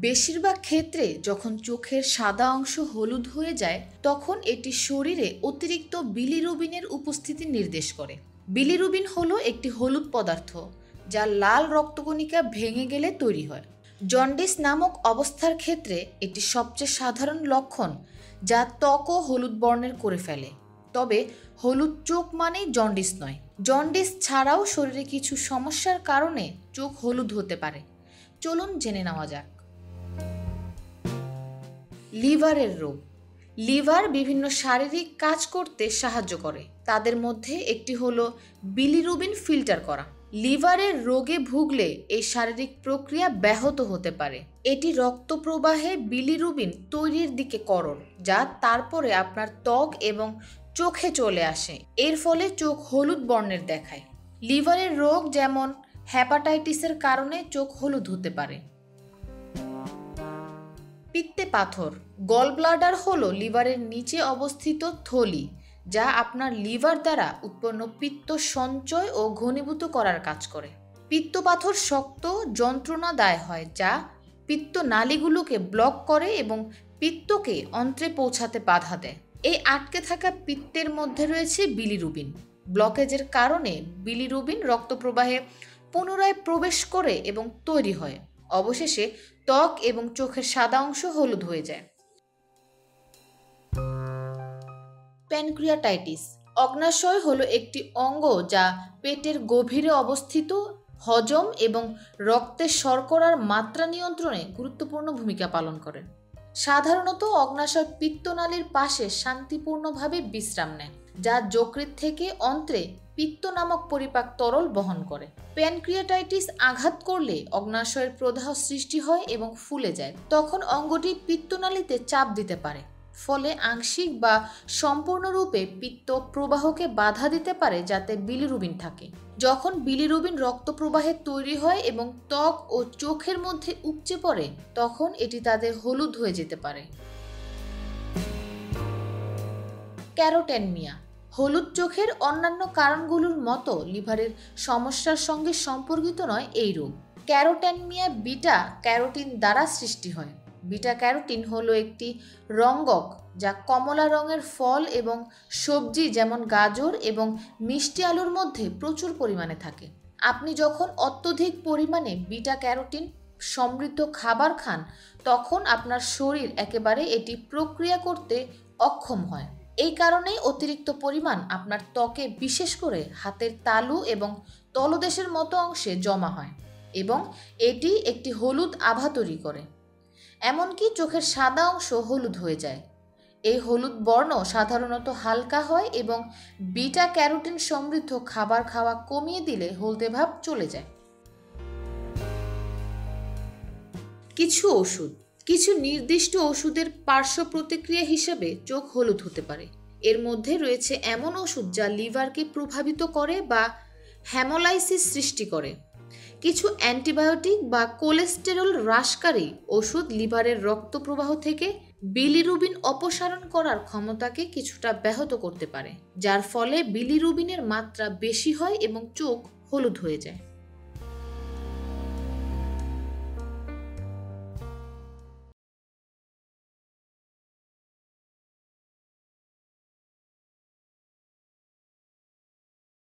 বেশিরভাগ ক্ষেত্রে যখন চোখের সাদা অংশ হলুদ হয়ে যায় তখন এটি শরীরে অতিরিক্ত বিলিরুবিনের উপস্থিতি নির্দেশ করে। বিলিরুবিন হলো একটি হলুদ পদার্থ যা লাল রক্তকণিকা ভেঙে গেলে তৈরি হয়। জন্ডিস নামক অবস্থার ক্ষেত্রে এটি সবচেয়ে সাধারণ লক্ষণ যা ত্বকও হলুদ বর্ণের করে ফেলে। তবে হলুদ চোখ মানেই জন্ডিস নয়। জন্ডিস ছাড়াও শরীরে কিছু সমস্যার কারণে চোখ হলুদ হতে পারে। চলুন জেনে নেওয়া যাক। লিভারের রোগ। লিভার বিভিন্ন শারীরিক কাজ করতে সাহায্য করে। তাদের মধ্যে একটি হলো বিলিরুবিন ফিল্টার করা। লিভারের রোগে ভুগলে এই শারীরিক প্রক্রিয়া ব্যাহত হতে পারে। এটি রক্ত প্রবাহে বিলিরুবিন তৈরির দিকে করণ, যা তারপরে আপনার ত্বক এবং চোখে চলে আসে। এর ফলে চোখ হলুদ বর্ণের দেখায়। লিভারের রোগ যেমন হেপাটাইটিসের কারণে চোখ হলুদ হতে পারে। পিত্তে পাথর। গল ব্লাডার হলো লিভারের নিচে অবস্থিত থলি, যা আপনার লিভার দ্বারা উৎপন্ন পিত্ত সঞ্চয় ও ঘনীভূত করার কাজ করে। পিত্ত পাথর শক্ত যন্ত্রণাদায় হয়, যা পিত্ত নালীগুলোকে ব্লক করে এবং পিত্তকে অন্ত্রে পৌঁছাতে বাধা দেয়। এই আটকে থাকা পিত্তের মধ্যে রয়েছে বিলিরুবিন। ব্লকেজের কারণে বিলিরুবিন রক্ত প্রবাহে পুনরায় প্রবেশ করে এবং তৈরি হয়। অবশেষে ত্বক এবং চোখের সাদা অংশ হলুদ হয়ে যায়। প্যানক্রিয়াটাইটিস। অগ্ন্যাশয় হলো একটি অঙ্গ যা পেটের গভীরে অবস্থিত, হজম এবং রক্তের শর্করার মাত্রা নিয়ন্ত্রণে গুরুত্বপূর্ণ ভূমিকা পালন করে। সাধারণত অগ্ন্যাশয় পিত্তনালীর পাশে শান্তিপূর্ণভাবে বিশ্রাম নেয়, যা যকৃৎ থেকে অন্ত্রে পিত্ত নামক পরিপাক তরল বহন করে। প্যানক্রিয়াটাইটিস আঘাত করলে অগ্ন্যাশয়ের প্রদাহ সৃষ্টি হয় এবং ফুলে যায়। তখন অঙ্গটি পিত্তনালীতে চাপ দিতে পারে, ফলে আংশিক বা সম্পূর্ণরূপে পিত্ত প্রবাহকে বাধা দিতে পারে যাতে বিলিরুবিন থাকে। যখন বিলিরুবিন রক্ত প্রবাহে তৈরি হয় এবং ত্বক ও চোখের মধ্যে উপচে পড়ে, তখন এটি তাদের হলুদ হয়ে যেতে পারে। ক্যারোটেনমিয়া। হলুদ চোখের অন্যান্য কারণগুলোর মতো লিভারের সমস্যার সঙ্গে সম্পর্কিত নয় এই রোগ। ক্যারোটেনমিয়া বিটা ক্যারোটিন দ্বারা সৃষ্টি হয়। বিটা ক্যারোটিন হলো একটি রঙ্গক যা কমলা রঙের ফল এবং সবজি যেমন গাজর এবং মিষ্টি আলুর মধ্যে প্রচুর পরিমাণে থাকে। আপনি যখন অত্যধিক পরিমাণে বিটা ক্যারোটিন সমৃদ্ধ খাবার খান, তখন আপনার শরীর একেবারে এটি প্রক্রিয়া করতে অক্ষম হয়। এই কারণেই অতিরিক্ত পরিমাণ আপনার ত্বকে, বিশেষ করে হাতের তালু এবং তলদেশের মতো অংশে জমা হয় এবং এটি একটি হলুদ আভা তৈরি করে। এমনকি চোখের সাদা অংশ হলুদ হয়ে যায়। এই হলুদ বর্ণ সাধারণত হালকা হয় এবং বিটা ক্যারোটিন সমৃদ্ধ খাবার খাওয়া কমিয়ে দিলে হলদে ভাব চলে যায়। কিছু নির্দিষ্ট ওষুধের পার্শ্ব প্রতিক্রিয়া হিসেবে চোখ হলুদ হতে পারে। এর মধ্যে রয়েছে এমন ওষুধ যা লিভারকে প্রভাবিত করে বা হেমোলাইসিস সৃষ্টি করে। কিছু অ্যান্টিবায়োটিক বা কোলেস্টেরল হ্রাসকারী ওষুধ লিভারের রক্ত প্রবাহ থেকে বিলিরুবিন অপসারণ করার ক্ষমতাকে কিছুটা ব্যাহত করতে পারে, যার ফলে বিলিরুবিনের মাত্রা বেশি হয় এবং চোখ হলুদ হয়ে যায়।